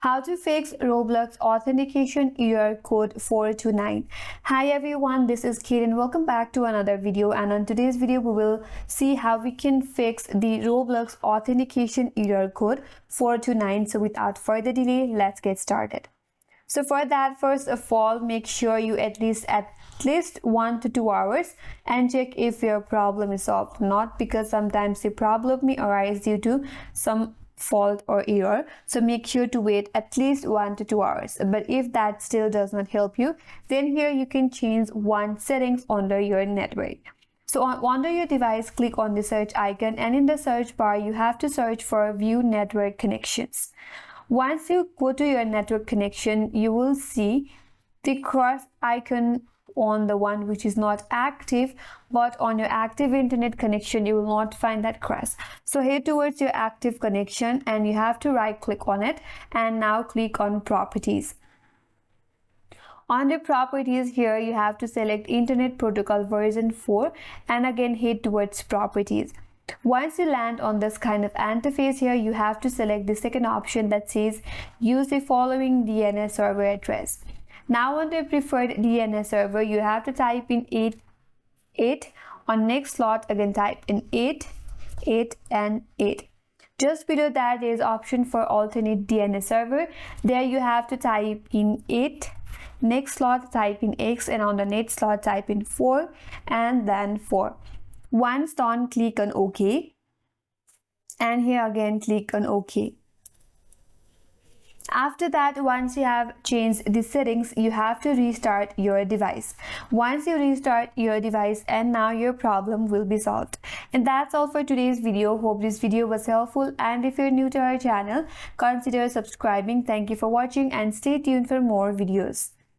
How to fix Roblox Authentication error code 429. Hi everyone, this is Kate and welcome back to another video, and on today's video we will see how we can fix the Roblox Authentication error code 429. So without further delay, let's get started. So for that, first of all, make sure you at least 1 to 2 hours and check if your problem is solved. Not because sometimes the problem may arise due to some fault or error, so make sure to wait at least 1 to 2 hours. But if that still does not help you, then here you can change one settings under your network. So under your device, click on the search icon, and in the search bar you have to search for view network connections. Once you go to your network connection, you will see the cross icon on the one which is not active, but on your active internet connection you will not find that cross. So head towards your active connection and you have to right click on it, and now click on properties. On the properties, here you have to select Internet Protocol version 4 and again head towards properties. Once you land on this kind of interface, here you have to select the second option that says use the following DNS server address. Now on the preferred DNS server, you have to type in 8. On next slot, again type in 8, 8 and 8. Just below that there is option for alternate DNS server. There you have to type in 8. Next slot type in X, and on the next slot type in 4 and then 4. Once done, click on OK, and here again click on OK. After that, once you have changed the settings, you have to restart your device. Once you restart your device, and now your problem will be solved. And that's all for today's video. Hope this video was helpful, and if you're new to our channel, consider subscribing. Thank you for watching and stay tuned for more videos.